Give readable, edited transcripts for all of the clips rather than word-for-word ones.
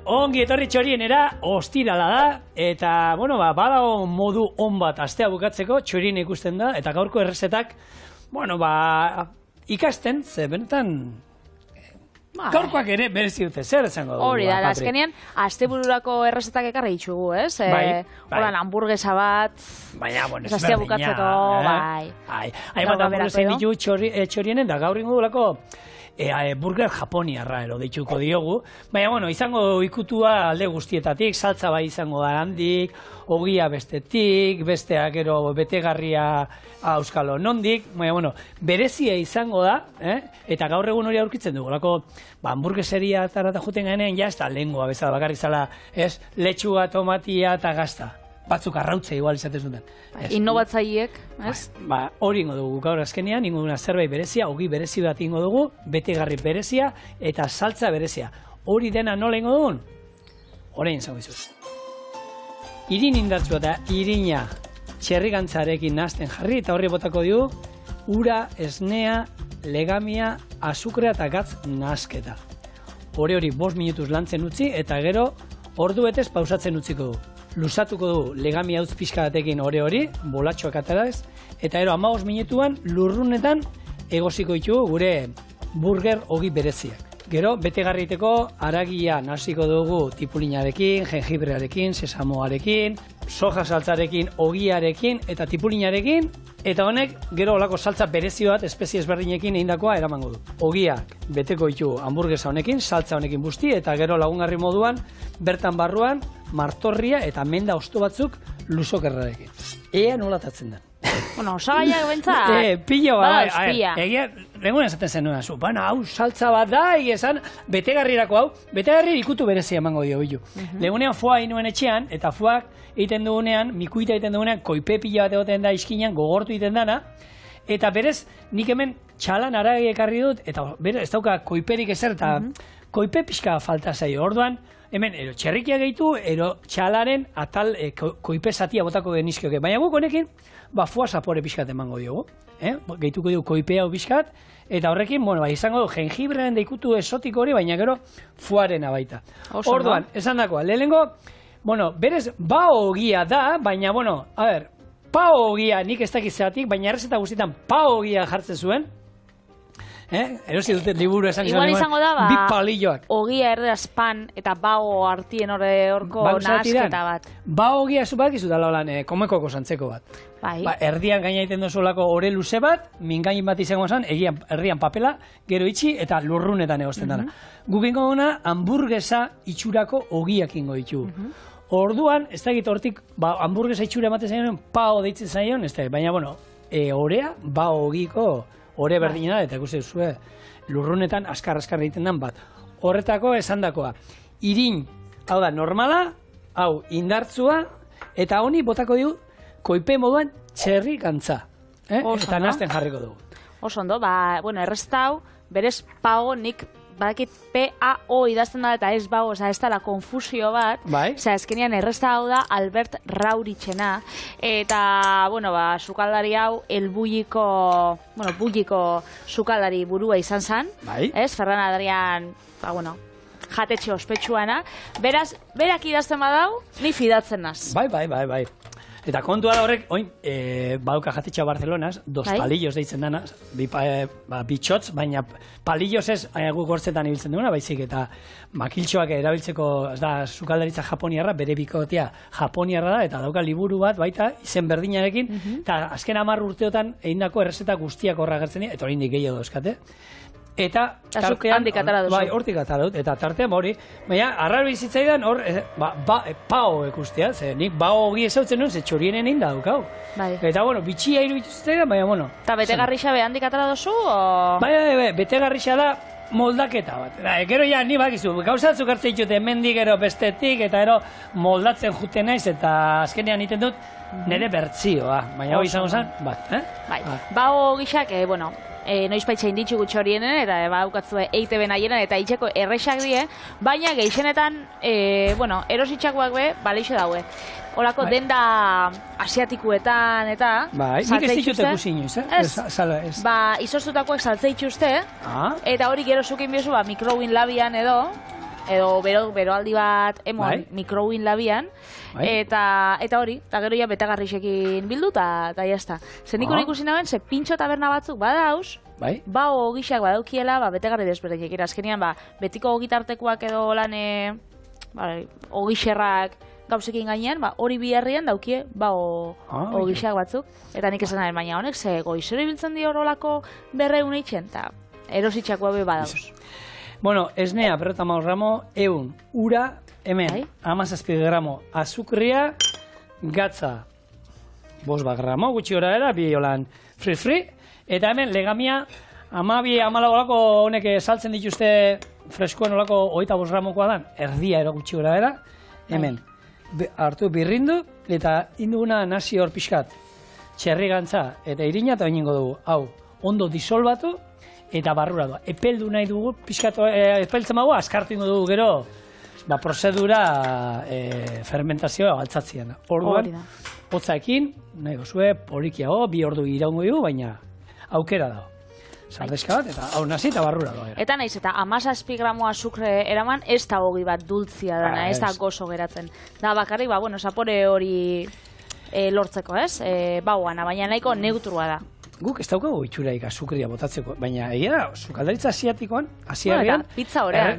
ongi etorri txorienera, ostirala da, eta, bueno, badago modu on bat astea bukatzeko, txorien ikusten da, eta gaurko errezetak, bueno, ikasten, ze benetan, gaurkoak ere berezi dute, zer esango dugu? Hori da, azkenean, astebururako errezetak ekarri ditugu, ez? Horan, hamburguesa bat, astea bukatzeko, bai. Hainbat hamburguesen ditugu txorienen, da gaur ingo dugulako, burger japoniarra dituko diogu. Baina, bueno, izango ikutua alde guztietatik, saltza bai izango da handik, ogia bestetik, besteak gero betegarria auskalo nondik, baina, bueno, berezia izango da, eta gaur egun hori aurkitzen dugu, lako, hamburgueseria tarata juten ganean, ja, ez da lengua bezala, bakarrik zala, ez, letxua, tomatia eta gazta. Batzuk arrautza igual izatez duten. Innovatzaileek, ez? Hori ingo dugu gaur azkenean, ingo duguna zerbait berezia, ogi berezi bat ingo dugu, betegarri berezia eta saltza berezia. Hori dena nola ingo dugun? Orain izango izuz. Irin indartzu eta irina txerrigantzarekin nahazten jarri, eta horri botako dugu, ura, esnea, legamia, azukrea eta gatz nahazketa. Hori 5 minutuz lantzen utzi, eta gero ordu betez pausatzen utziko du. Lusatuko du legamia utz pixka batekin hori, bolatxoak atera ez, eta ero 15 minutuan lurrunetan egosiko ditugu gure burger ogi bereziak. Gero, betegarriteko haragia nahasiko dugu tipulinarekin, jengibrearekin, sesamoarekin, soja saltzarekin, ogiarekin eta tipulinarekin, eta honek gero olako saltza berezi bat espezie ezberdinekin egindakoa eramango du. Ogiak beteko ditugu hamburguesa honekin, saltza honekin busti, eta gero lagungarri moduan, bertan barruan, martorria eta menda osto batzuk luzokerrarekin. Ea nolatatzen da. Bueno, osagaiak bentza, pillo, egia. Rengunen esaten zenuen, hau saltza bat da, esan, betegarrirako hau, betegarri ikutu berezia emango dio, bilu. Legunean foa inuen etxean, eta foak egiten dugunean, mikuita egiten dugunean, koipe pila bat egoten da iskinan, gogortu egiten dana, eta berez, nik hemen txalan aragi ekarri dut, eta ez dauka koiperik ezer, eta koipe pixka falta zaio. Orduan, hemen, txerrikia gehitu, txalaren atal koipe zatia botako genizkioke. Baina guk honekin, foa zapore pixkat emango diogu. Gehituko dugu koipea pixkat, eta horrekin, izango du jengibrean deikutu esotiko hori, baina gero foarena baita. Orduan, esan dakoa, lehenengo, berez, ogia da, baina, ogia nik ez dakitzeatik, baina errezeta guztietan ogia jartzen zuen, erosi dute liburu esan igual izango da, bi palilloak. Ogia erderaz pan eta bao artien horko nahasketa bat. Ogia zu bakizu dala holan komekoko santzeko bat. Erdian gaina egiten dozulako ore luze bat, mingain bat izango zen, erdian papela, gero itxi eta lurrunetan egosten dara. Guk ingo duna, hamburguesa itxurako ogiak ingo ditugu. Orduan, ez da egit hortik, hamburguesa itxura ematen zaion, pao deitzen zaion, ez da, baina, orea, ogiko, ore berdina da, eta ikusi zuen lurrunetan askar egiten den bat. Horretako esandakoa, irin, hau da, normala, hau indartzua, eta honi botako dugu koipe moduan txerri gantza. Eta nahazten jarriko dugu. Oso ondo, errezta hau, berez pao nik badakit PAO idazten da eta ez bao, ez da la konfusio bat, azkenean errezta hau da Albert Rauritzena, eta, sukaldari hau bulliko sukaldari burua izan zen, Ferran Adrian, jatetxe ospetsuana, beraz, berak idazten badau, ni fidatzen naz. Bai. Eta kontua da horrek, oin, badauka jatetxa Barcelonaz, dos palillos deitzen dana, bi txotz, baina palillos ez guk gortzetan ibiltzen duguna, baizik, eta makiltxoak erabiltzeko, ez da, sukaldaritza japoniarra, bere bikotea japoniarra da, eta dauka liburu bat, baita, izen berdinarekin, eta azken 10 urteotan egindako errezeta guztiak horra gertzen dira, eta hori indik gehiago dauzkate. Eta tartean, handik atara duzu. Hortik atara dut, eta tartean hori, baina, arraro bizitzaidan hor, pao ikustea, ze nik ogi ezautzen nuen, ze txorienen egin da dukau. Eta, bitxia iruditu zitzaidan, baina, Eta betegarrixa handik atara duzu, o? Betegarrixa da moldaketa bat. Gero ja, ni bakizu, gauzatzuk hartzen ditut, hemendik gero bestetik, eta ero moldatzen juten naiz, eta azkenean iten dut, nire bertzioa, baina hori izango zen, bat. Bao gixak, noizpaitza inditxu gutxorienen, eta baukatzue EITB nahieran, eta itxeko errexak die, baina geixenetan, erositxakoak be, baleixo daue. Olako denda asiatikuetan, eta... nik ez ditute kusin inoiz, ez? Izoztutakoak saltze itxuste, eta hori gero zukin biozu, mikrowin labian edo, edo beroaldi bat emon mikrouin labian, eta hori, eta gero ja betegarrixekin bildu, eta jazta. Zer nik ikusi naben, ze pintxo taberna batzuk badauz, bao ogixak badaukiela, betegarri desberdinek, azkenean, betiko ogitartekoak edo lan ogixerrak gauzekin gainean, hori biharrian daukie, ogixak batzuk, eta nik esan naben, baina honek, ze goizero ibiltzen di horolako berreun eitzen, eta erositxako hau badauz. Bueno, esnea, 50 gramo, ura, hemen, 17 gramo azukria, gatza, 5 gramo, gutxi gora era, bi holan free, eta hemen legamia, 12 olako honek saltzen dituzte freskoen olako 25 gramokoa dan, erdia ero gutxi gora era, hemen, hartu birrindu, eta induguna nasi hor pixkat, txerri gantza, eta irina, eta baino dugu, hau, ondo disolbatu, eta barrura doa. Epeldu nahi dugu, pixkatu epeltzen magu, askartu ingo dugu gero, prozedura fermentazioa altzatzean. Orduan, hotzaekin, nahi gozue, polikiago, 2 ordu iraungo dugu, baina aukera dago. Sardexka bat, eta hau nazi eta barrura doa. Eta nahiz, eta 17 gramo azukre eraman, ez da hogi bat dultzia dana, ez da gozo geratzen. Da bakarrik, zapore hori lortzeko, ez? Baina nahiko neutrua da. Guk ez daukagu itxuraik azukria botatzeko, baina egia, sukaldaritza asiatikoan, asiarrian,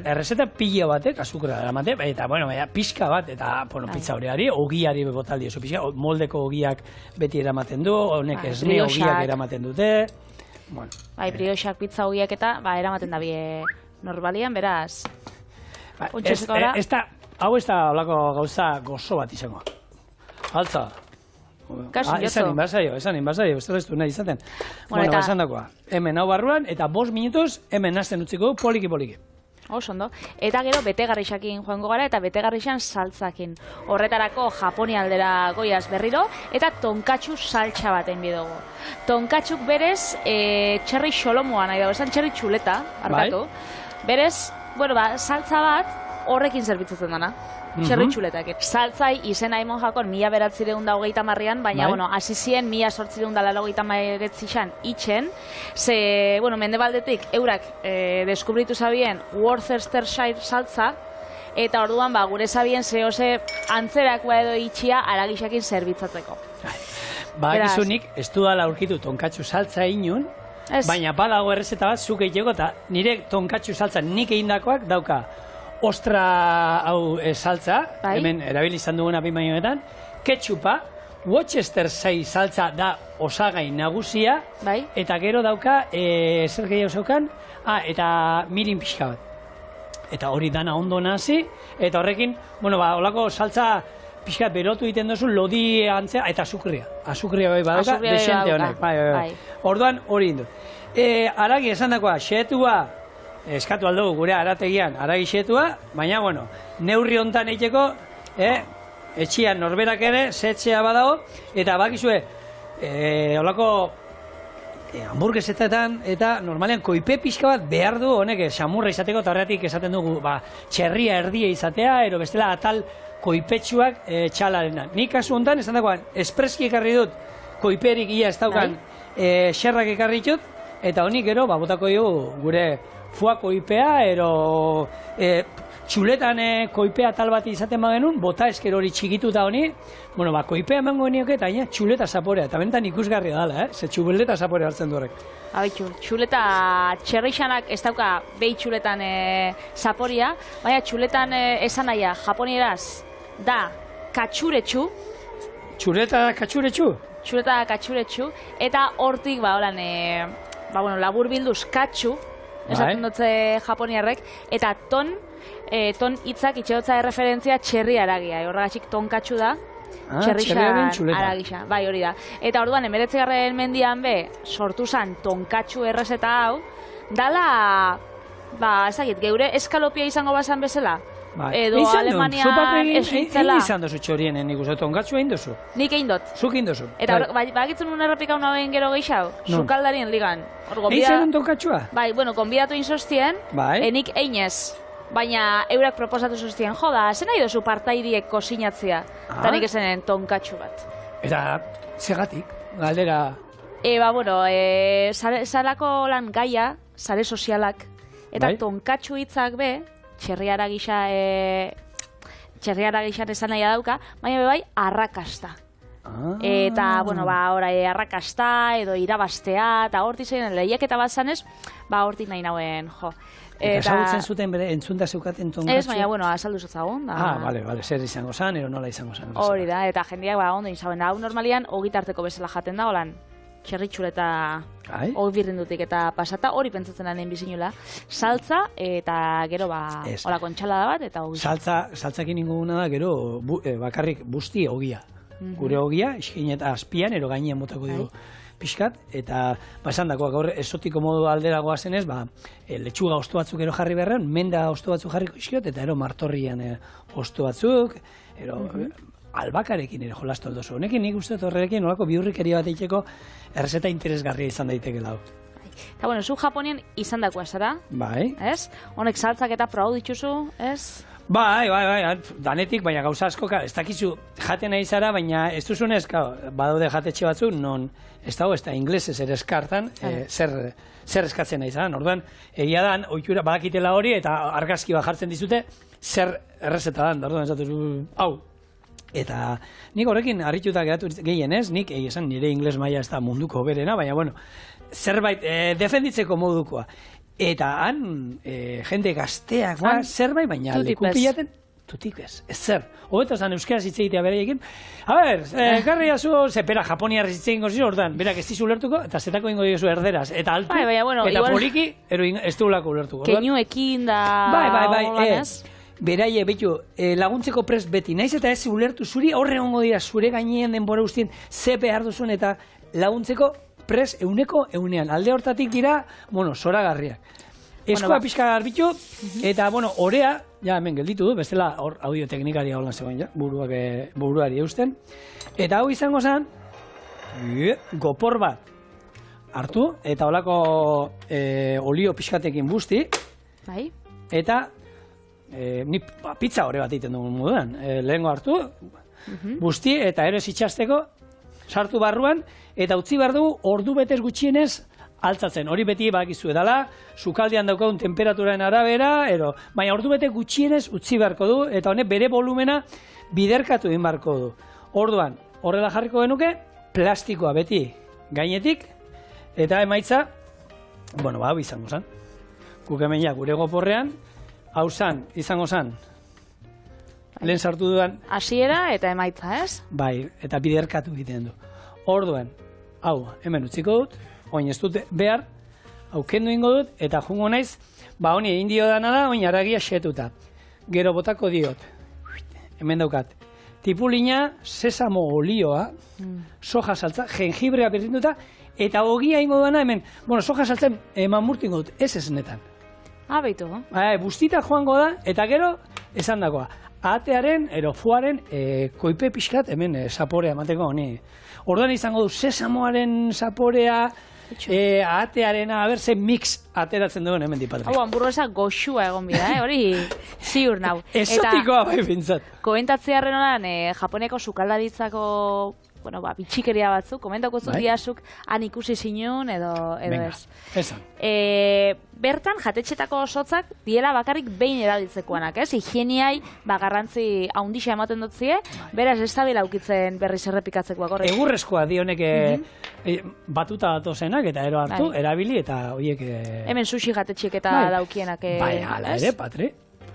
errezeta pila batek azukra eramate, eta, pixka bat, eta, pizza horreari, ogiari botaldi oso pixka, moldeko ogiak beti eramaten du, honek esne ogiak eramaten dute. Brioxak, pizza ogiak eta, eramaten da bie normalian, beraz. Hau ez da olako gauza gozo bat izango. Altza. Esan inbazaio, ez du nahi izaten. Bueno, esan dakoa. Hemen hau barruan, eta 5 minutuz, hemen nazten utziko poliki-poliki. Oso ondo. Eta gero betegarrixakin joango gara, eta betegarrixan saltzakin. Horretarako Japonia aldera goiaz berriro, eta tonkatxu saltxa baten bidugu. Tonkatxuk berez, txerri xolomoa nahi dago, esan txerri txuleta, arkatu. Berez, saltza bat horrekin zerbitzatzen dana. Txerri txuletak. Saltzai izena emon jakon 1930an, baina, hasi ziren 1889an itxen, ze, mendebaldetik eurak deskubritu zabien Worcestershire saltza, eta orduan, gure zabien zehose antzerakoa edo itxia aragixakin zerbitzatzeko. Gizunik, ez du dala aurkitu tonkatxu saltza inun, baina badago errezeta bat, zuk egiteko, eta nire tonkatxu saltza nik egindakoak dauka ostra hau saltza, hemen erabili izan duguna bimainoetan, ketxupa, Worcestershire saltza da osagai nagusia, eta gero dauka, zer gehiago zaukan, eta mirin pixka bat. Eta hori dana ondo nazi, eta horrekin, holako saltza pixka berotu egiten duzu, lodi antzea, eta azukria. Azukria badauka, desente honek. Orduan hori indu. Aragi esan dakoa, xetua, eskatu aldugu gure arategian aragi xetua, baina, neurri hontan eiteko, etxian norberak ere, setxea badago, eta bakizue, holako hamburguesetetan, eta normalean koipe pixka bat behar du, honek, xamurra izateko, eta horretik esaten dugu, txerria erdia izatea, ero bestela atal koipetsuak txalarena. Nik kasu hontan, esan dagoan, espreski ekarri dut, koiperik ia ez daukan, xerrak ekarri dut, eta honik gero, botako gure fuak koipea, ero txuletan koipea tal bat izaten bagenun, bota esker hori txikituta honi, koipea emango genioke eta txuleta zaporea, eta bentan ikusgarria dala, ze txuleta zaporea hartzen du horrek. Txuleta txerrixanak ez dauka behi txuletan zaporia, baina txuletan esan naia, japonieraz, da katxuretsu. Txuleta katxuretsu? Txuleta katxuretsu, eta hortik, labur bilduz katxu, esaten dutze japoniarrek, eta ton hitzak itxeotza erreferentzia txerri aragia, horregatik tonkatxu da, txerrixan aragisa, hori da. Eta orduan, 19. mendian sortu zen tonkatxu errezeta hau, dala, geure eskalopia izango bazan bezala, edo Alemanian eslitzela. Egin izan dozu txorien, nik uste, tonkatxu egin dozu? Nik egin dut. Zuk egin dozu? Eta bagitzen un errepika una behin gero gehiago, sukaldarien ligan. Egin zen tonkatxua? Konbidatu inzostien, nik einez. Baina eurak proposatu zuztien, joda, zen nahi dozu partaidiek kozinatzea, eta nik ezenen tonkatxu bat. Eta, zegatik, galdera? Zalako lan gaia, zare sozialak, eta tonkatxu hitzak txerriara gisa esan nahi dauka, baina bai arrakasta. Eta, bueno, arrakasta edo irabastea, eta horti zein lehiaketa bat zanez, hortik nahi nauen, jo. Eta esagutzen zuten bere entzunda zeukaten tongatxo? Ez, baina, bueno, azaldu zutzagun. Bale, zer izango zan, ero nola izango zan. Hori da, eta jendeak ondo izauen. Hau normalian, ogitarteko bezala jaten da, holan, txerritxuleta birrindutik eta pasata, hori pentsatzen anen bizinula. Saltza, eta gero, hola kontxalada bat, eta ogi. Saltzakin inguna da, gero, bakarrik busti ogia. Gure ogia, iskin eta azpian, ero gainean botako dugu pixkat, eta esan dagoak gaur esotiko modu alderagoa zenez, letxuga osto batzuk ero jarri beharren, menda osto batzuk jarriko iskiot, eta ero martorrian osto batzuk, ero albakarekin ere jolastu aldozu. Honekin nik uste horrekin nolako bihurrikeria bat eiteko errezeta interesgarria izan daiteke lau. Eta bueno, zu Japonian izan dakoa zara, ez? Honek saltzak eta probau dituzu, ez? Bai, danetik, baina gauza asko, ez dakizu jaten nahi zara, baina ez duzunez, badaude jatetxe batzuk, non ez dago, ez da inglesez ere eskartan, zer eskatzen nahi zara. Orduan, egia dan, oitura badakitela hori, eta argazki bat jartzen dizute, zer errezeta dan, orduan ez dut, hau. Eta nik horrekin harrituta geratu gehienez, nik esan nire ingles maila ez da munduko berena, baina bueno, zerbait defenditzeko modukoa. Eta han, jende gazteak, zerbait, baina lekupilaten, tutik ez zer. Hobeto zan euskaraz hitz egitea bereiekin. A ber, garri azu, zepera Japoniarra hitz egin gozi ordan, berak ez dizu ulertuko, eta zetako ingo diozu erderaz. Eta altu, eta poliki, ez dugulako ulertuko. Keñuekin da... Bai, beraie, betu, laguntzeko prest beti, naiz eta ez ulertu zuri, horre ongo dira zure gainean denbora guztien, ze behar duzun eta laguntzeko prest eunean. Alde hortatik dira, zoragarriak. Eskoa pixka garbitu, eta, orea, ja, hemen gelditu du, bestela audioteknikaria holan zegoen, buruari eusten. Eta hau izango zen, gopor bat hartu, eta holako olio pixkatekin busti, eta ni pizza hori bat egiten dugun moduan. Lehengo hartu, busti, eta ero itxasteko, sartu barruan, eta utzi behar dugu ordu betez gutxienez altzatzen. Hori beti bakizu edala, sukaldean daukagun temperaturaren arabera, baina ordu bete gutxienez utzi beharko du, eta honek bere volumena biderkatu egin beharko du. Orduan, horrela jarriko genuke, plastikoa beti gainetik, eta emaitza, hau izango zen. Guk hemen gure goporrean, hau izango zen, lehen sartu dudan... Hasiera eta emaitza, ez? Bai, eta biderkatu egiten du. Orduan, hau, hemen utziko dut, oin ez dut behar, hau kendu ingo dut, eta jungo naiz, honi egin dio dana da, oin aragia xetuta. Gero botako diot, hemen daukat, tipulina, sesamo olioa, soja saltza, jengibrea berdinduta, eta ogia ingo dana hemen, soja saltzen eman murtingo dut, ez esnetan. Beitu. Bustita joango da, eta gero, esan dagoa, atearen, foaren, koipe pixkat, hemen zaporea emateko honi. Orduan izango du, sesamoaren zaporea, atearena, ze mix ateratzen duen hemen dipatrek. Hau, hamburguesa goxua egon bida, hori ziur nau. Esotikoa bai bintzat. Komentatzearen horan, Japoniako sukaldaritzako bitxikeria batzuk, komentako diazuk han ikusi zinun edo ez. Esan. Bertan, jatetxetako sotzak diela bakarrik behin erabiltzekoanak, ez? Higieniai garrantzi haundixa ematen dutzie, beraz ez dabila aukitzen berriz errepikatzekoak horrek. Egurrezkoa dionek batuta datozenak eta ero hartu, erabili eta horiek... Hemen sushi jatetxik eta daukienak, ez? Bai, ala ere, patri.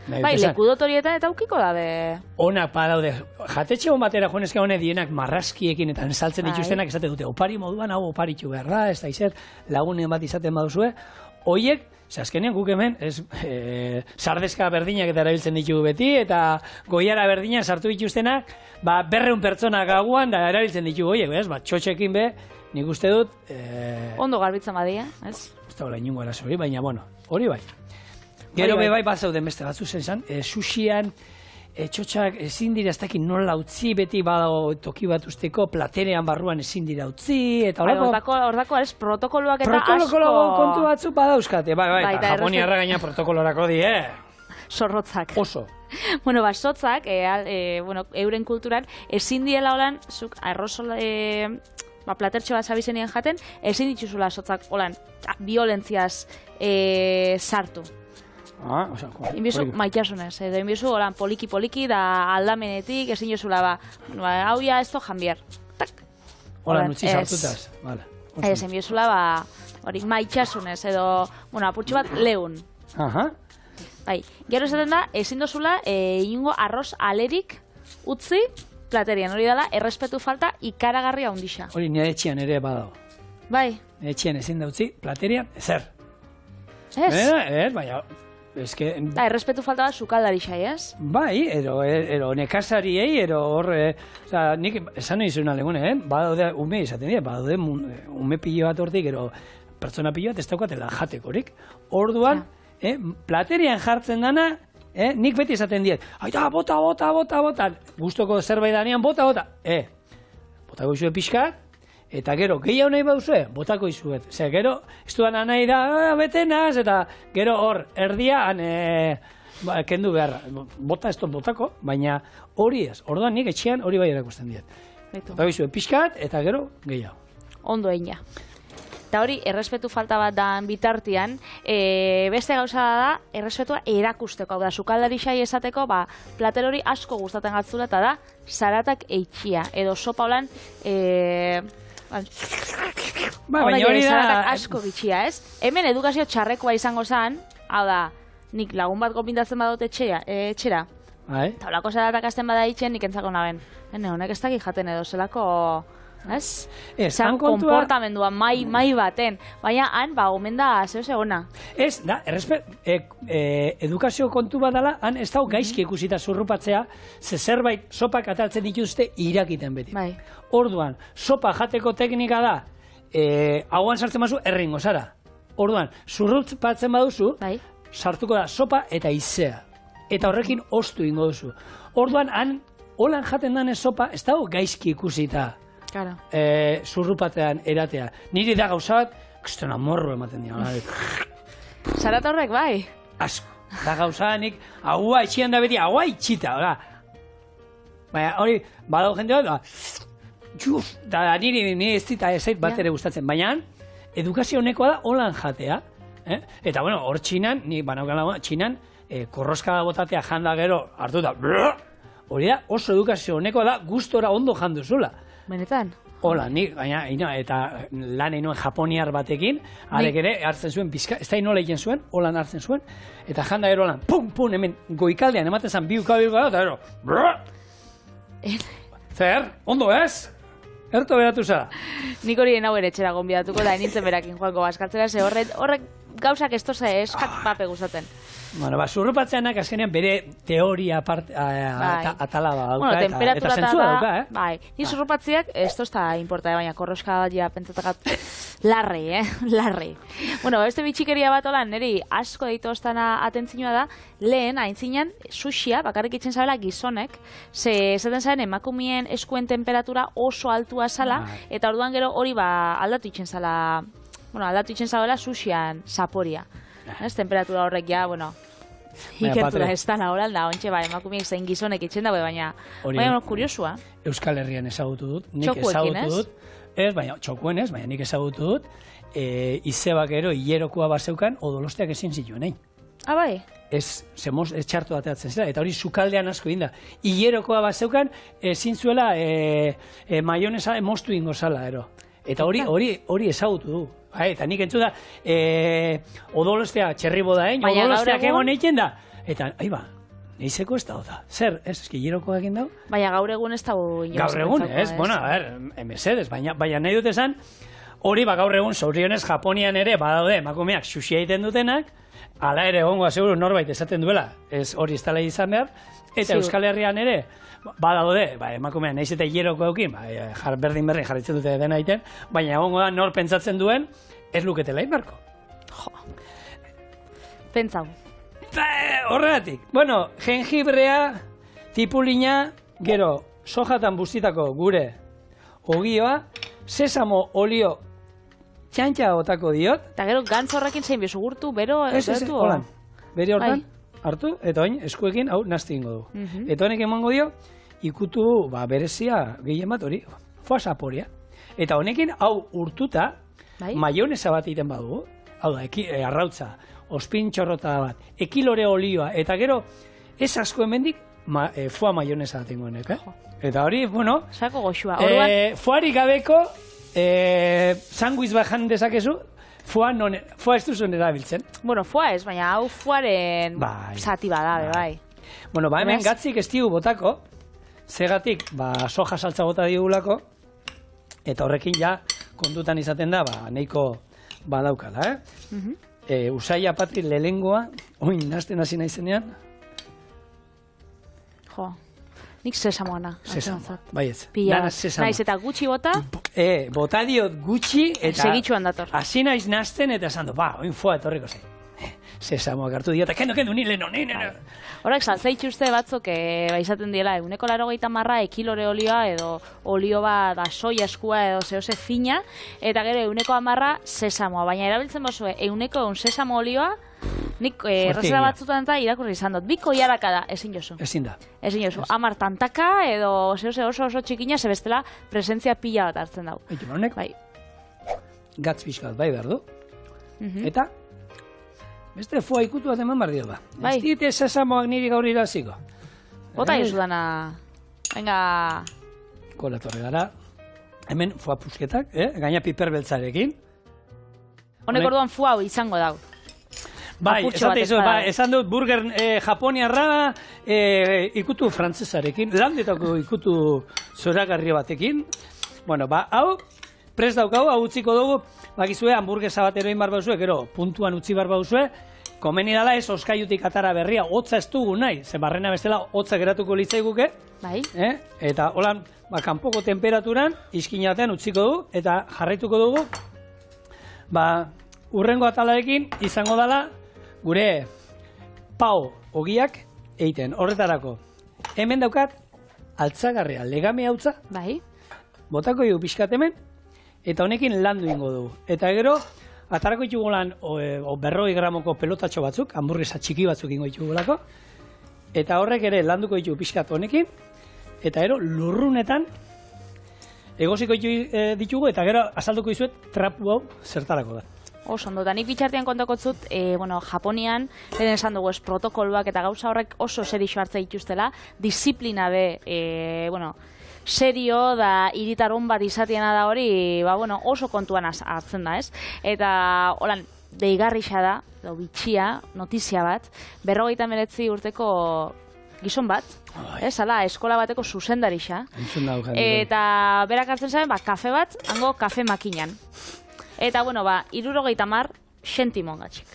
Bai, lekudotorietan eta aukiko dabe. Onak badaude, jatetxe hon batera joanezka honek dienak marrazkiekin eta saltzen dituztenak esate dute, opari moduan hau oparitu behar da, ez da izer lagunen bat izaten baduzue, hoiek, azkenean guk hemen, sardezka berdinak eta erabiltzen ditugu beti, eta goiara berdinak sartu dituztenak, 200 pertsonak gaguan da erabiltzen ditugu hoiek, txotxekin be, nik uste dut... Ondo garbitzen badia, ez? Ez da hola inungo erazori, baina hori bai. Gero bai bat zauden beste batzu zen, sushian, txotxak ezin dira ez dakit nola utzi, beti badago toki bat usteko, platerean barruan ezin dira utzi, eta horako... Hordako, ez, protokoloak eta asko... Protokolo kontu batzu badauzkate, bai, Japoniarra gaina protokolorako di, Zorrotzak. Oso. Sotzak, euren kulturan, ezin diela holan, zuk arrozola... platertxo bat zabizenien jaten, ezin dituzula sotzak holan, violentziaz sartu. Inbizu maitasunez, edo inbizu poliki-poliki da aldamenetik, ezin jozula hau ja ez to janbier. Hola, nutzi sartutaz. Ez, inbizula hori maitasunez, edo, apurtxu bat lehun. Bai, gero esaten da, ezin dozula ingo arroz alerik utzi platerian, hori dela, errespetu falta ikaragarria hundixa. Hori nire etxian ere badago. Bai. Nire etxian ezin da utzi platerian, ezer. Ez? Baina, eske... errespetu falta bat sukaldari xai, ez? Bai, ero nekazariei, ero horre... Nik esan nahi zuen alegune, badaude, ume izaten dira, badaude ume pilo bat hortik, ero pertsona pilo bat ez daukatela jatekorik. Orduan, platerian jartzen dana, nik beti esaten diet, aita, bota, gustoko zerbait danean, bota. Botako izue pixkat, eta gero, gehiago nahi bauzue, botako izuet. Zer, gero, ez duan nahi da, betenaz, eta gero hor, erdian, kendu beharra. Bota ez botako, baina hori ez. Orduan nik etxean hori bai erakusten diet. Botako izue pixkat, eta gero, gehiago. Ondo egina. Eta hori, errespetu falta bat da bitartian, beste gauza da, errespetua erakusteko. Hau da, sukaldari xai esateko, plater hori asko gustatzen gatzula, eta da, zaratak eitxia. Edo sopa holan, baina hori da... Zaratak asko bitxia, ez? Hemen edukazio txarrekoa izango zen, hau da, nik lagun bat gopintatzen badut etxera. Eta holako zaratak azten bada itxen, nik entzako naben. Honek ez dakik jaten edo, zelako... Ez? Zan konportamendua, mai baten. Baina han, omen da, zeu ona. Ez, da, edukazio kontu badala, han ez dago gaizki ikusita zurrupatzea, zerbait sopak ataltzen dituzte irakiten beti. Orduan, sopa jateko teknika da, hauan sartzen baduzu, erringo zara. Orduan, zurrupatzen baduzu, sartuko da sopa eta izea. Eta horrekin ostu ingo duzu. Orduan, han, holan jaten danez sopa, ez dago gaizki ikusita. Zurrupatean eratea. Niri da gauza bat, kustena morro ematen dira. Zarata horrek, bai? Asko. Da gauza nik, haua itxian da beti, haua itxita, hola. Baina hori, badau jende bat, da niri ez dita ezait bat ere gustatzen. Baina, edukazio honekoa da holan jatea. Eta, bueno, hor txinan, nik banaukala, txinan, korroska botatea janda gero, hartu da, hori da, oso edukazio honekoa da, gustora ondo janduzula. Benetan? Hola, nik, baina, eta lan egin japoniar batekin, arek ere, hartzen zuen, ez da inola egin zuen, holan hartzen zuen, eta janda gero lan, pum, hemen, goikaldean, ematen zan, biuka, eta gero, zer, ondo ez? Erto beratu zara? Nik hori hau ere etxera gonbidatuko da, nintzen berakin joango bazkaltzera, ze horrek gauzak ez toza eskat pape gustaten. Bueno, zurrupatzeanak azkenean bere teoria atala dauka, eta zentzua dauka, Bai, ni zurrupatziak ez tozta importa, baina korroska bat ja pentsatakat larri. Bueno, beste bitxikeria bat olan, niri asko deitu oztana atentzinoa da, lehen, aintzinean, sushia, bakarrik itzen zabela gizonek, ze esaten zaren emakumien eskuen temperatura oso altua zala, eta orduan gero hori aldatu itzen zala, aldatu itzen zabela sushian zaporia. Ez, temperatura horrek ja, ikertura ez da nahoran da, ontxe, emakumeek zein gizonek itxen dago, baina kuriosua. Euskal Herrian ezagutu dut, nik ezagutu dut, baina txokuen ez, baina nik ezagutu dut, izebak ero, hilerokoa bazeukan, odolosteak ezin zituen, bai? Ez txartu bateatzen zela, eta hori sukaldean asko inda. Hilerokoa bazeukan, ezin zuela maionesa moztu ingo zala, ero. Eta hori ezagutu du. Eta nik entzu da, odolostea txerribo da, odolosteak egon egin da. Eta, nahizeko ez da. Zer, ez, eski hiroko egin dau? Baina gaur egun ez da. Gaur egun, ez, mesedez, baina nahi dut esan, hori gaur egun, zorionez, Japonian ere, badaude, emakumeak sushi egiten dutenak, ala ere egongoa seguru norbait esaten duela, ez hori ez dela izan behar, eta Euskal Herrian ere, badaude, emakumean nahiz eta hileroko eukin, berdin jarritzen dute dena egiten, baina egongo da nor pentsatzen duen, ez luketela inbarko. Pentsau. Horregatik. Bueno, jengibrea, tipulina, gero, sojatan bustitako gure ogioa, sesamo olio txantxa otako diot. Eta gero, gantz horrekin zein bezu gurtu, bero? Holan. Bere hortan, hartu, eta oin, eskuekin, hau, nazti ingo du. Eta honek emango dio, ikutu berezia gehien bat hori, foasaporia. Eta honekin, hau urtuta, maionesa bat egiten badugu, hau da, arrautza, ospin txorrota bat, ekilore olioa, eta gero, ez asko hemendik, foa maionesa bat ingoenek, Eta hori, bueno, sako goxua. Foari gabeko, sanguiz bajan dezakezu, foa ez duzun erabiltzen. Bueno, foa ez, baina hau foaren zati bada, bai. Bueno, hemen gatzik ez digu botako, zegatik, soja saltza bota digulako, eta horrekin ja, kontutan izaten da, nahiko badaukala, Usaia Patri lehengoa, oin nazten hasi naizenean. Jo, nik sesamoana. Sesamo, bai ez. Dana sesamo. Naiz eta gutxi bota. Bota diot gutxi, eta segitxuan dator. Hasi naiz nazten, eta esan du, oin foa etorriko zei. Sesamoak hartu diota, kendo, ni leno. Horrek, saltzaitxu uste batzuk, izaten diela, 180 ekilore olioa, edo olio bat, soia eskua, edo zehose fina, eta gero 110 sesamoa, baina erabiltzen bozue, 100 sesamo olioa, nik errezera batzutan eta irakurri izan dut, biko jaraka da, ezin jozu. Ezin da. Ezin jozu, 10 tantaka, edo zehose oso txikina, zebestela presentzia pila bat hartzen dau. Eitu, honek, gatz pixkat bai behar du, eta beste foa ikutu bat eman bardio ba. Ez dite sesamoak niri gaur iraziko. Bota izu dana. Venga. Kola torre gara. Hemen foa pusketak, gaina piper beltzarekin. Honek orduan foa izango dau. Bai, esan dut burger japoniarra ikutu frantzesarekin, landetako ikutu zoragarri batekin. Bueno, hau, prest daukau, hau utziko dugu, bakizue, hamburguesa bat eroin barba duzue, gero, puntuan utzi barba duzue, komeni dala ez oskaiutik atara berria, hotza ez dugu nahi, ze barrena bestela hotza geratuko litzaiguke. Bai. Eta holan, kanpoko temperaturan, iskinatean utziko dugu, eta jarraituko dugu, urrengo atalarekin izango dala, gure pao ogiak egiten, horretarako. Hemen daukat, altzagarria, legame hautza, bai. Botako dugu pixkat hemen, eta honekin landu ingo dugu. Eta gero, atarako ditugu lan 40 gramoko pelotatxo batzuk, hamburguesa txiki batzuk ingo ditugu lako, eta horrek ere landuko ditugu pixkat honekin, eta gero lurrunetan egosiko ditugu, eta gero azalduko dizuet trapu hau zertarako da. Oso ondo, da nik bitxartean kontako zut, Japonian, lehen esan dugu protokoloak eta gauza horrek oso serixo hartza dituztela, disiplina be, serio da iritarun bat izatiena da hori, oso kontuan hartzen da, ez? Eta, holan, deigarrixa da, edo bitxia, notizia bat, 59 urteko gizon bat, hala, eskola bateko zuzendarixa, eta berak hartzen zaren, kafe bat, hango kafe makinan. Eta, 70 sentimo gatxik.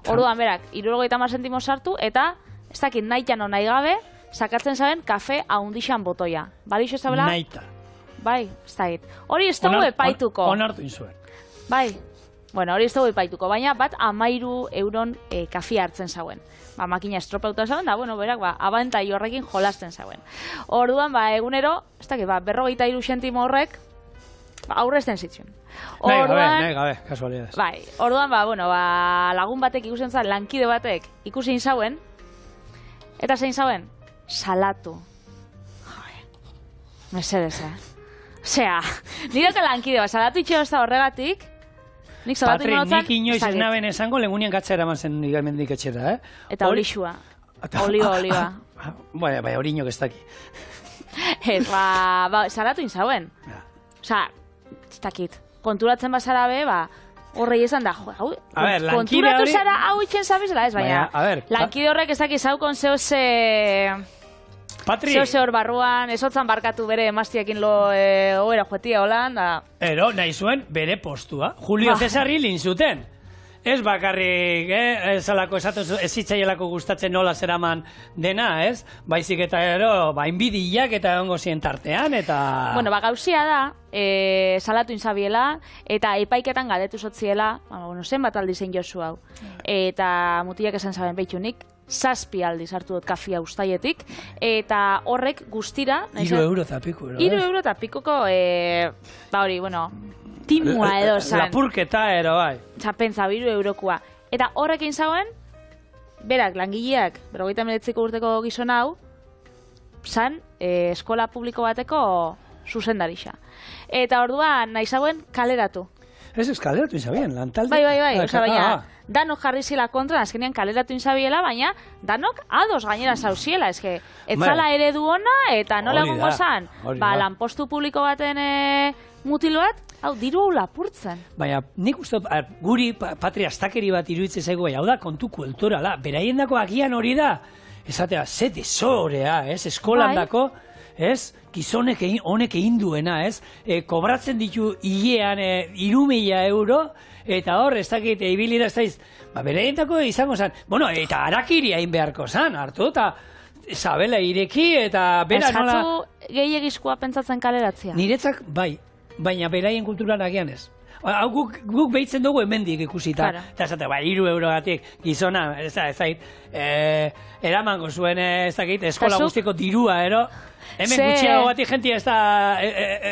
Orduan, berak, 70 sentimo sartu, eta, ez dakit nahi jano nahi gabe, sakatzen zaren kafe ahundixan botoia. Badixo zabela? Naita. Bai, ez dakit. Hori ez dugu epaituko. Onartu inzuen. Bai, hori ez dugu epaituko, baina bat 13 euron kafia hartzen zauen. Makina estropauta zauen, da, berak, abantai horrekin jolasten zauen. Orduan, egunero, ez dakit, 53 sentimo horrek, aurrezten zitzun. Nahi gabe, kasualidades. Bai, orduan, lagun batek ikusten zan, lankide batek ikusin zauen, eta zein zauen? Salatu. Mesedez, Osea, nireko lankide bat, salatu itxeo ez da horregatik, nik salatu imonotzan... Patri, nik inoiz ez naben esango, lehengunean gatzera eman zen igalmendik etxera, Eta olixua. Olioa. Bai, hori inok ez daki. Ez, salatu inzauen. Osea, ez dakit. Konturatzen bazara be, horrei esan da, konturatu zara hau itxen zabizela ez, baina lankide horrek ez dakiz hau konzeose hor barruan, esotzan barkatu bere emaztiakin oera joetia holan, da... Nahi zuen bere postua, Julio Cesarri lintzuten. Ez bakarrik, ezalako ezitzaielako gustatzen nola zeraman dena, ez? Baizik eta inbidiak eta ongo zien tartean, eta... Gauzia da, salatu inzabiela, eta epaiketan gadetu zotziela, zenbat aldi zein jozu hau. Eta mutiak esan zaben behitunik, 7 aldiz hartu dut kafia ustaietik, eta horrek guztira... 3 euro eta piko, 3 euro eta pikoko, timua edo zan. Lapurketa ero, bai. Pentsa, 3 eurokoa. Eta horrekin zauen, berak, langileak, 59 urteko gizon hau, zan, eskola publiko bateko zuzendarixa. Eta orduan, nahi zauen, kaleratu. Ez kaleratu inzabien, lantalde. Bai, oza, baina, danok jarri zila kontra, azkenean kaleratu inzabiela, baina danok ados gainera zauziela, eske, etzala eredu ona, eta nola egongo zan, lanpostu publiko baten mutilo bat, hau, diru hau lapurtzen. Baina, nik uste, guri patria astakeri bat iruditzen zaigu, hau da, kontu kulturala, beraien dako agian hori da, esatea, ze desorea, eskolan dako, gizonek honek egin duena, kobratzen ditu hilean 3.000 euro, eta hor, ez dakit, ibili da, ez daiz, beraientako izango zen, bueno, eta harakiri hain beharko zen, hartu, eta sabela ireki, eta bera nola... Eskatzu gehiagizkoa pentsatzen kaleratzea? Niretzak, bai, baina beraien kulturan agian ez. Guk behitzen dugu hemendik ikusita, eta esate, 3 eurogatik gizona, ez dakit, eramango zuen, ez dakit, eskola guztiko dirua, hemen gutxiago batik jentia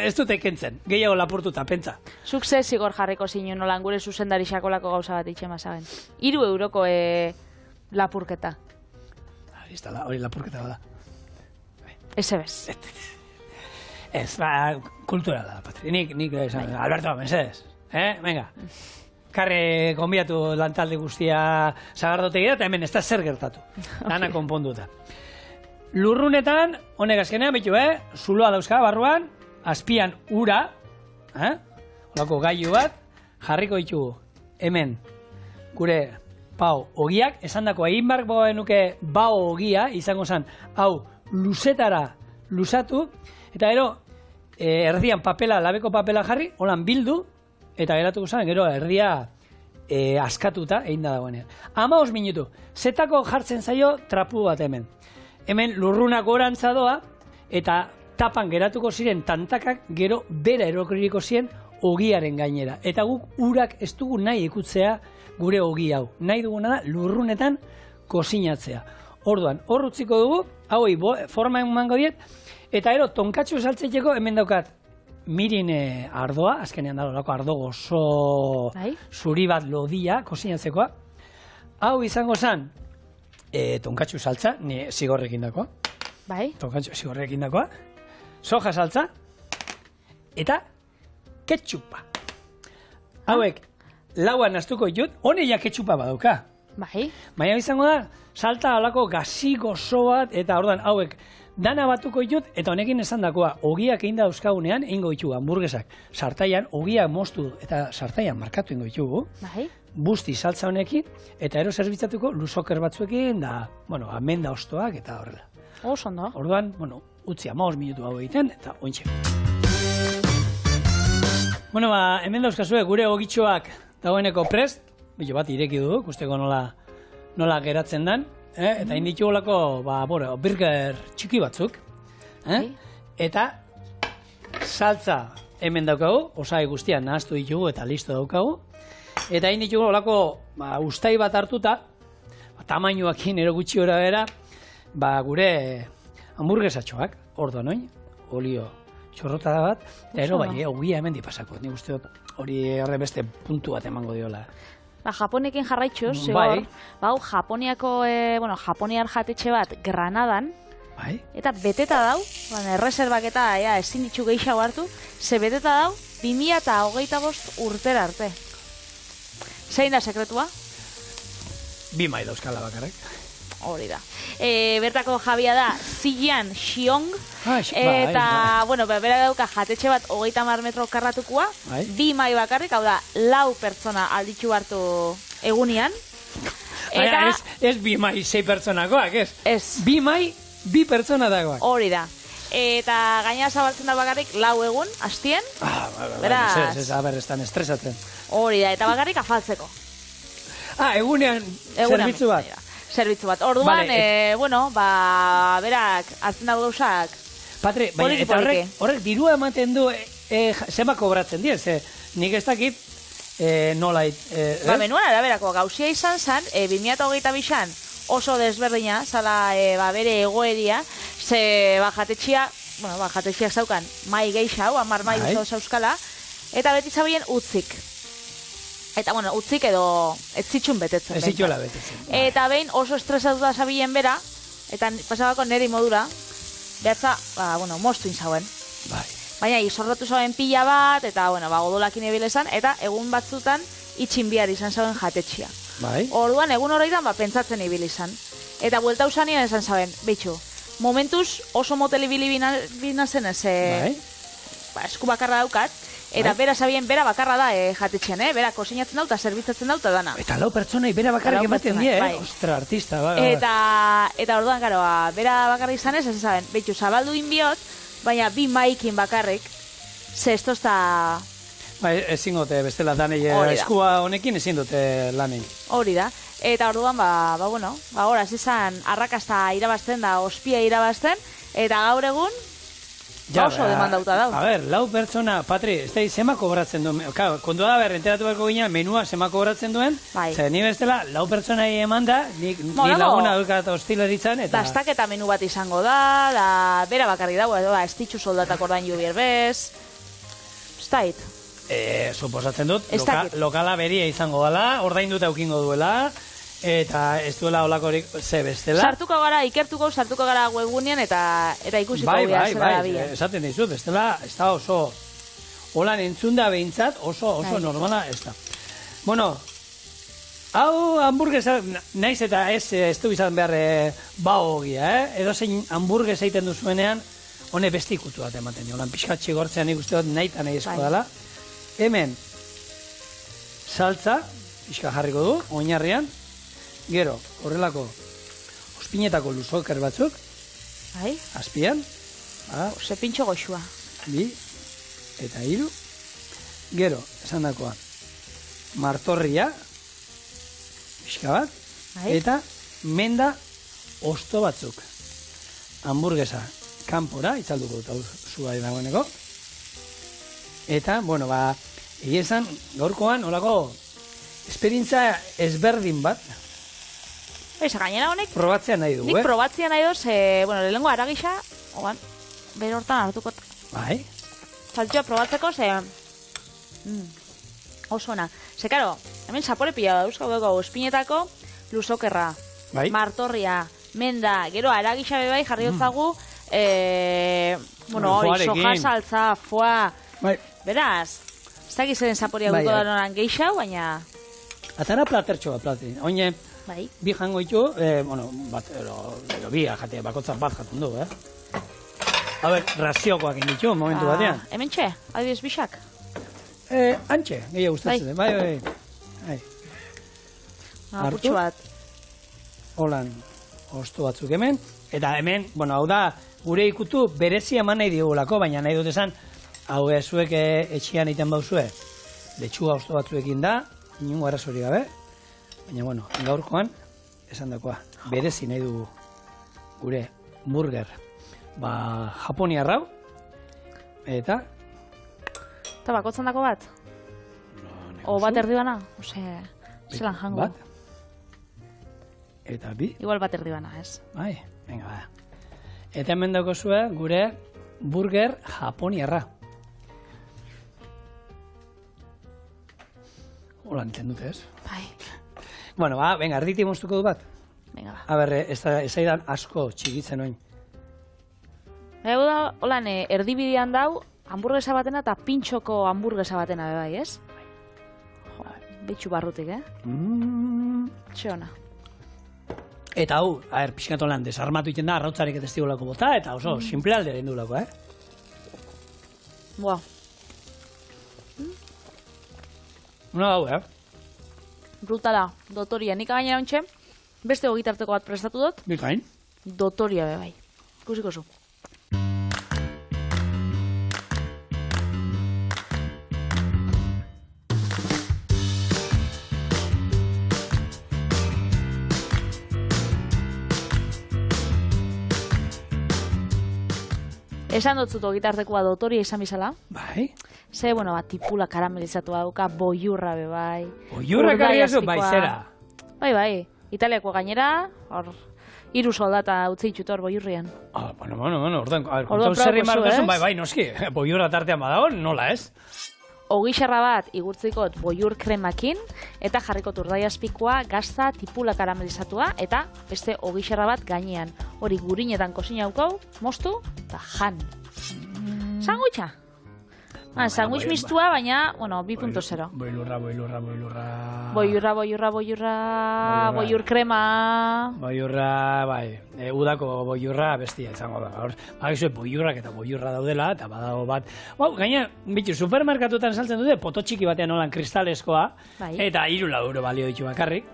ez dute kentzen, gehiago lapurtuta, pentsa. Zuk ze zigor jarriko zinu nolan gure zuzendari xakolako gauza bat itxema zaben. 3 euroko lapurketa. Hori lapurketa bada. Eze bez. Ez, kulturala, Patri. Nik esan, Alberto, mesedez. Venga. Karre konbiatu lantalde guztia sagardotegira, eta hemen ez da zer gertatu. Dana konponduta. Lurrunetan, honek azkenean, bitu, zuloa dauzka barruan, azpian ura, olako gailu bat, jarriko ditugu, hemen, gure pau ogiak, esan dako egin barko nuke bao ogia, izango zen, hau, luzetara luzatu, eta gero, erdian papela, labeko papela jarri, holan bildu, eta geratuko zen, gero, erdia askatuta, egin da dagoenean. 15 minutu, zetako jartzen zaio trapu bat hemen. Hemen lurrunak gorantza doa, eta tapan geratuko ziren tantakak gero bera erokriko ziren ogiaren gainera. Eta guk urak ez dugu nahi ikutzea gure ogi hau. Nahi duguna da lurrunetan kozinatzea. Orduan, hor utziko dugu, hauei forma emango diet, eta ero tonkatxu saltzeko hemen daukat mirin ardoa, azkenean da lorako ardo gozo zuri bat lodia kozinatzekoa. Hau izango zen, tonkatxu saltza, ni zigorrekin dakoa. Bai. Tonkatxu zigorrekin dakoa. Soja saltza. Eta ketxupa. Hauek, lauan astuko ditut, honeia ketxupa badauka. Bai. Baina izango da, salta alako gazi gozo bat, eta orduan hauek dana batuko ditut, eta honekin esan dakoa, ogiak egin dauzkagunean, egingo ditugu hamburguesak. Sartaian, ogiak moztu eta sartaian markatu egingo ditugu. Bai. Busti saltza honekin, eta ero zerbitzatuko lusoker batzuekin, da, bueno, amenda ostoak, eta horrela. Osondo. Orduan, bueno, utzi 15 minutu hau egiten, eta ointxe. Bueno, hemen dauzkazue gure ogitxoak dagoeneko prest, bilo bat ireki du, ikusteko nola geratzen dan, eta inditu olako, burger txiki batzuk, eta saltza hemen daukagu, osai guztian nahaztu ditugu eta listo daukagu, eta hain ditugu olako ustai bat hartuta, tamainoakin ero gutxi gora bera, gure hamburguesatxoak, orduan oin, olio txorrota bat, eta ero ogia hemen dipasako, nik uste hori erre beste puntu bat emango diola. Japonekin jarraitxuz, zigor, japoniar jatetxe bat Granadan, eta beteta dau, erreserbak eta ezin ditu gehiago hartu, ze beteta dau 2025 urtera arte. Zein da sekretua? 2 mai dauzkala bakarrik. Hori da. Bertako jabia da Ziyan Xiong, eta, bera dauka jatetxe bat 30 metro karratukoa, 2 mai bakarrik, hau da, 4 pertsona alditxu hartu egunean. Ez 2 mai 6 pertsonakoak, ez? Ez. 2 mai 2 pertsona dagoak. Hori da. Eta gaina zabaltzen da bakarrik 4 egun, hastien. Ez, estan estresatzen. Hori da, eta bakarrik afaltzeko. Egunean zerbitzu bat. Zerbitzu bat. Orduan, berak, hartzen dago gauzak. Patri, eta horrek dirua ematen du, zema kobratzen dira, nik ez dakit nola... Menuan araberako gauzia izan zen, 2022an oso desberdina, zala bere egoeria, ze jatetxiak zaukan mai gehiago, 10 mai uso zauzkala, eta beti zabien utzik. Eta, utzik edo ez zitxun betetzen. Ez zitxola betetzen. Eta behin oso estresatuta zabilen bera, eta pasabako neri modura, behatza, moztu inzauen. Baina izorratu zauen pila bat, eta, bueno, odolakin ebile esan, eta egun batzutan itxin bihar izan zauen jatetxia. Bai. Orduan, egun horreitan, pentsatzen ibili izan. Eta buelta usanien esan zauen, behitxu, momentuz oso motel ibili bina zen ez, esku bakarra daukat, eta bera sabien, bera bakarra da jatetxean, bera kosinatzen dauta, zerbitzatzen dauta dana. Eta lau pertsonei bera bakarrik ematen die, Ostra, artista, Eta orduan, gero, bera bakarrik izan ez zaben, behitxu, zabaldu inbiot, baina bi maikin bakarrik, ze esto da... Ezin gote, bestela danei eskua honekin ezin dute lanei. Hori da. Eta orduan, bueno, horaz izan arrakasta irabazten da, ospia irabazten, eta gaur egun, oso demandauta dau. A ber, lau pertsona, Patri, ez da, zema kobratzen duen, kontua da ber, enteratu beharko ginen, menua zema kobratzen duen, zer, ni bestela, lau pertsona eman da, ni laguna dukat hostileritzan, eta... Dastaketa menu bat izango da bera bakarri dago, ez ditxu soldatak ordain jo bierbez, ez da hit. Suposatzen dut, lokala beria izango dela, ordainduta eukingo duela, eta ez duela olakorik ze bestela. Sartuko gara webgunean eta ikusiko bia zela da bia. Esaten dizut, bestela, ez da oso, holan entzunda behintzat, oso normala ez da. Bueno, hau hamburguesa, naiz eta ez du izan behar baogia, edo zein hamburguesa egiten duzuenean, hone beste ikutu bat ematen, holan pixkatxe gortzean ikuste dut nahi eta nahi esko dela. Hemen, saltza, pixka jarriko du, oinarrian, gero, horrelako, ospinetako luzoker batzuk, azpian, ze pintxo goxua. Bi, eta hiru, gero, esan dakoa, martorria, pixka bat, eta menda osto batzuk. Hamburguesa, kanpora, itzalduko dut hau zua dagoeneko. Eta, bueno, esan, gaurkoan, holako, esperientza ezberdin bat. Gainera honek... Probatzea nahi du, Nik probatzea nahi duz, bueno, lehenko aragisa, oan, bere hortan hartukot. Bai. Saltxoa probatzeko, oso ona. Ze, karo, hemen zapore pila da, euskau dugu, espinetako, luzokerra, martorria, menda, gero aragisa bebai jarri dutzagu, bueno, soja saltza, foa... Beraz, ez dakiz eren zaporia guko da noran geixau, baina... Atara platertxoa, plati. Oine, bi jango ditu, bueno, bat, ero bi, jate, bakotzak bat jaten du, A ber, raziokoak inditu, momentu batean. Hemen txe, adibidez bixak? Antxe, gehiago gustatzen, bai. Purtsu bat. Holan, ostu batzuk hemen, eta hemen, bueno, hau da, gure ikutu berezia eman nahi digulako, baina nahi dut esan, hau zuek etxian egiten bauzue, letxuga osto batzuekin da, inungo arrazori gabe, baina, bueno, gaurkoan, esan dakoa, berezi nahi dugu gure burger, japoniarrau, eta... Eta bakotzan dako bat? O bat erdi bana? Ose, zelan jango? Bat. Eta bi? Igual bat erdi bana, ez? Bai, venga, Eta hemen dako zue gure burger japoniarra. Hola, enten dute, ez? Bai. Bueno, venga, erditi moztuko du bat. Venga, ba. A ber, ez aidan asko txigitzen oin. Ego da, holan, erdibidean dau, hamburguesa batena eta pintxoko hamburguesa batena, bai, ez? Jo, bitxu barrutik, Txe ona. Eta hau, pixkatu lan, desarmatu iten da, arrautzarik ez estigolako bota, eta oso, simple alde egin duelako, Boa. Una hau, Brutala, dotoria. Nik gainera ontxe, beste ogitarteko bat prestatu dut. Bikain. Dotoria be bai. Ikusiko zu. Esan dut zutu gitartekoa dotoria izan bizala. Bai. Ze, bueno, tipula karamelizatu dauka, boiurra be bai. Boiurra karriazu, bai, zera. Bai. Italiako gainera, hor, 3 soldata utzi ditut hor boiurrian. Bueno, ordan zerri markazun, bai, noski, boiurra tartean badago, nola ez? Ogixarra bat igurtzikot boiur kremakin, eta jarrikot urdaiazpikoa gazta tipula karamelizatua, eta beste ogixarra bat gainean. Hori gurinetan kozina haukau, moztu, eta jan. Sangutxa? Sandwich mistua, baina, bueno, 2.0. Boilurra. Boilur krema. Boilurra, bai, udako boilurra bestia izango da. Bagizu, boilurrak eta boilurra daudela, eta badago bat. Gaina, bitu, supermerkatutan saltzen dute, poto txiki batean olan kristaleskoa, eta 3 euro balio ditu bakarrik.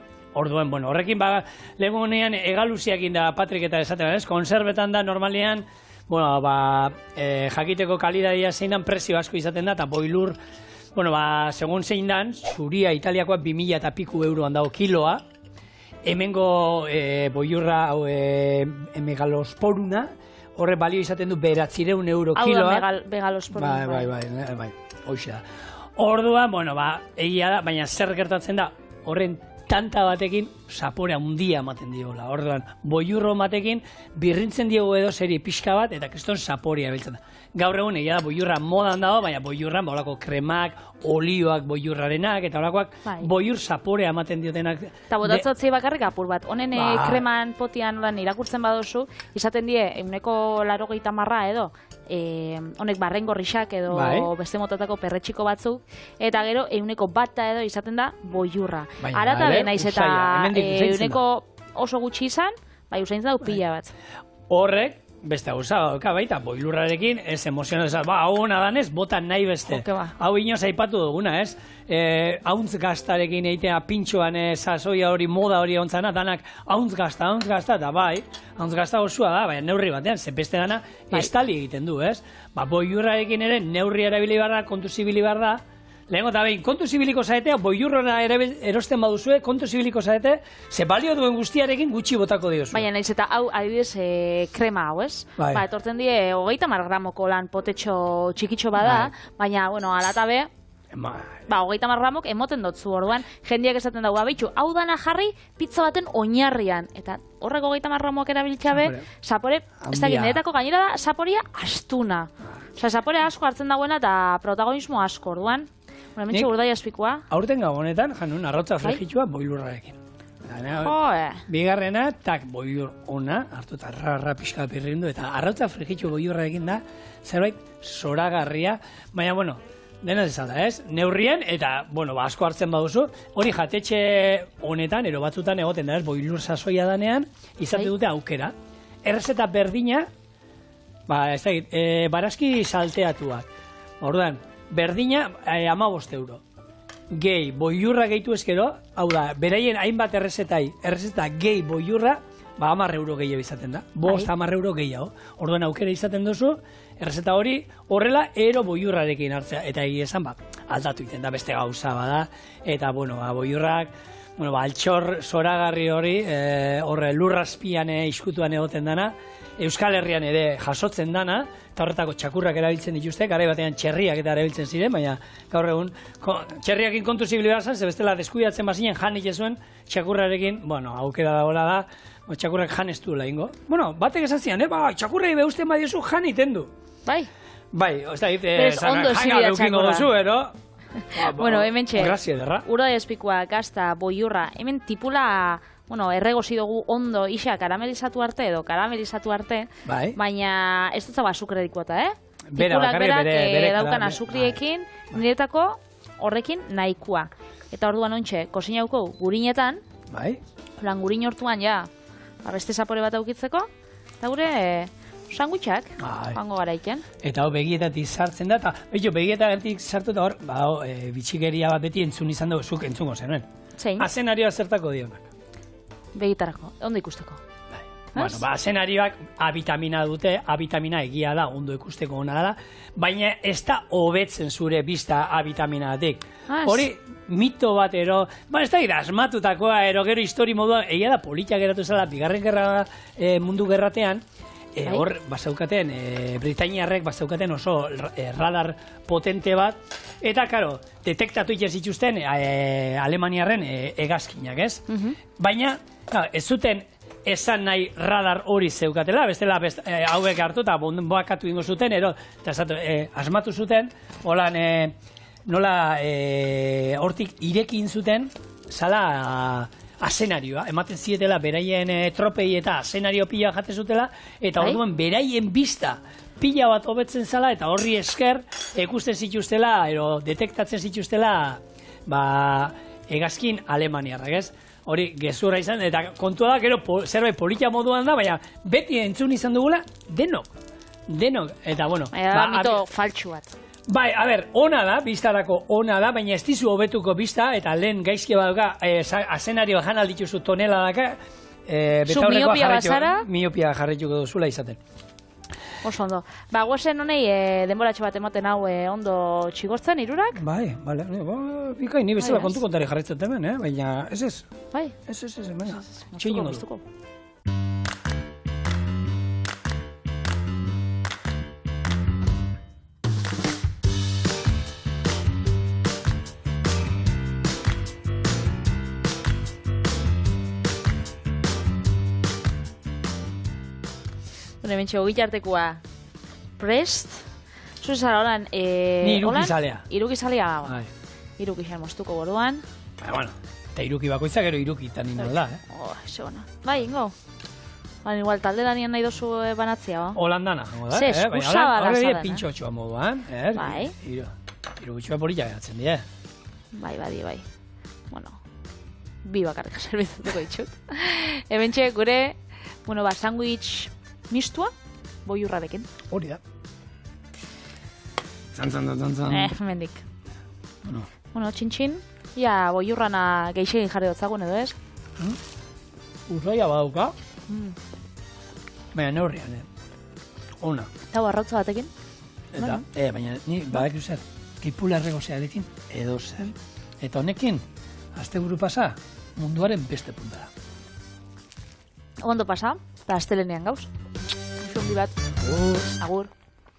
Orduan, bueno, horrekin legunean egaluziakin da Patrik eta esaten, ez? Konserbetan da, normalean, bueno, jakiteko kalidadia zein dan prezio asko izaten da, eta boilur, bueno, segun zein dan, zuria Italiakoa 2000 eta piku euroan dago kiloa, hemengo boilurra, megalosporuna, horre balio izaten du 900 euro kiloa. Hau da megalosporuna. Bai, hoxe da. Orduan, bueno, egia da, baina zer gertatzen da, horren tanta batekin zapore handia ematen diola. Orduan, boilurro batekin birrintzen diogu edo seri pixka bat, eta kriston zaporea biltzen da. Gaur egun egia da boilurra modan dago, baina boilurran olako kremak, olioak boilurrarenak, eta olakoak boilur zaporea ematen diotenak. Eta botatzotzi bakarrik apur bat. Honen kreman potian irakurtzen badozu, izaten die, 180 edo, honek barrengorrixak edo beste motatako perretxiko batzuk, eta gero 100 edo izaten da boilurra. Aratabe naiz eta 100 oso gutxi izan, bai usaintzen dau pila bat. Horrek, beste gauza dauka baita, boilurrarekin ez emozionaz, hau hona danez, botan nahi beste. Hau inoz aipatu duguna, ez? Hauntz gaztarekin eitea pintxoan sasoia hori, moda hori ontzana, danak hauntz gazta, eta bai, hauntz gazta osua da, baina neurri batean, zepeste dana, estali egiten du, ez? Boilurrarekin ere, neurri erabili behar da, kontu zibili behar da, lehenko eta behin, kontu zibiliko zaetea, boilurrona erosten baduzue, kontu zibiliko zaete, ze balio duen guztiarekin gutxi botako diozu. Baina naiz eta hau, adibidez, krema hau, ez? Etortzen die, 30 gramoko lan potetxo txikitxo bada, baina, bueno, alatabe, 30 gramok emoten dotzu, orduan, jendiak esaten dago, abitxu, hau dana jarri pizza baten oinarrian, eta horrek 30 gramok erabiltxabe, zapore, ez da gineetako gainera da, zaporia astuna. Osa, zapore asko hartzen dagoena eta protagonismo asko, orduan. Mentxe urdai azpikua. Aurten gabonetan, janun, arrotza frigitxua boilurrarekin. Bigarrena, tak, boilur ona, hartu eta rarra pixka pirrindu, eta arrotza frigitxu boilurrarekin da, zerbait zoragarria, baina, bueno, dena zezalda, ez? Neurrien, eta, bueno, asko hartzen baduzu, hori jatetxe honetan, ero batzutan egoten da, ez, boilur sasoia danean, izate dute aukera. Errezeta berdina, ez da, barazki salteatuak. Orduan, berdina, 15 euro. Gehi, boilurra gehitu ezkero, hau da, beraien hainbat errezeta gehi boilurra, 10 euro gehiago izaten da. 10 euro gehiago. Orduan aukera izaten duzu, errezeta hori horrela ero boilurrarekin hartzea. Eta esan, aldatu iten da beste gauza bada. Eta, bueno, boilurrak, altxor zoragarri hori, horre lurrazpian iskutuan egoten dana, Euskal Herrian ere jasotzen dana, eta horretako txakurrak erabiltzen dituzte, garai batean txerriak eta erabiltzen ziren, baina gaur egun txerriakin kontu zibili behar zen, ze bestela deskuidatzen bazinen janik ezuen, txakurrarekin, bueno, aukera dagoela da, txakurrak jan ez duela ingo. Bueno, batek esan zian, txakurrei behuzten badiozu jan iten du. Bai? Bai, ez da, janga beukingo duzu, ero? Bueno, hemen txe, urdai azpikua, gazta, boilurra, hemen tipula... Bueno, erregozi dugu ondo isa karamelizatu arte edo karamelizatu arte, baina ez dut zaba azukre dikuota, Tipulak berak daukan azukriekin, niretako horrekin nahikoa. Eta orduan ontxe, kozinauko gurinetan, lan gurin hortuan ja, beste zapore bat aukitzeko, eta gure sandwichak, joango gara iken. Eta hor begietatik sartzen da, eta begietatik sartu eta hor, bitxikeria bat beti entzun izan dugu, zuk entzungo zenuen. Zein? Azenarioa zertako dionak. Begitarako, ondo ikusteko. Bueno, azenarioak A-vitamina dute, A-vitamina egia da, ondo ikusteko ona da, baina ez da hobetzen zure bista A-vitaminatik. Hori mito bat ero, ez da asmatutakoa ero gero histori modua, egia da politia geratu zela, bigarren gerra mundu gerratean, hor bazaukaten, Britainiarrek bazaukaten oso radar potente bat, eta, karo, detektatu itez ituzten Alemaniarren egazkinak, ez? Baina, ez zuten esan nahi radar hori zeukatela, bestela hauek hartu eta boakatu ingo zuten, eta asmatu zuten, holan, nola hortik irekin zuten, zala azenarioa, ematen zietela beraien tropei eta azenario pila jate zutela, eta orduan beraien bista pila bat hobetzen zala, eta horri esker, ikusten zituztela, detektatzen zituztela, hegazkin alemaniarrak, ez? Hori, gezurra izan, eta kontua da, gero, zerbait polita moduan da, baina beti entzun izan dugula, denok, eta bueno. Mito faltsu bat. Bai, a ber, ona da, biztarako ona da, baina ez dizu hobetuko bizta, eta lehen gaizki badauka, azenari bajan aldituzu tonela daka, zu miopia bazara? Miopia jarrituko duzula izaten. Oso ondo. Guazen honei denboratxo bat ematen hau ondo txigortzen, irurak? Bai, bale. Bikain, ni bezala kontu kontari jarritzen hemen, baina ez. Bai? Ez, baina. Txingo Moztuko. Hementxe, ogitartekoa prest. Zuzara horan... Ni irukizalea. Irukizalea gago. Irukizan moztuko goruan. Bueno, eta iruki bakoitza gero irukitan ino da, Eze ona. Bai, ingo. Igual talde lanien nahi dozu banatzea, ba? Holandana, da? Ze, eskusa bada zaten. Horre pintxotxoa moduan, Bai. Irukitxoa polita gatzen die. Bai. Bueno, bi bakarrik zerbitzutuko ditxut. Hementxe, gure, sandwich mistua, boiurrarekin. Hori da. Zan. Mendik. Bueno, txin. Ia, boiurrana geixegin jarri dutzagun edo ez? Urraia badauka. Baina neurrian, Ona. Eta barrautza batekin? Eta, baina ni badak zer, kipularrego zearekin edo zer. Eta honekin, asteburu pasa, munduaren beste puntara. Ondo pasa, eta astelenean gauz. Zondi bat. Agur.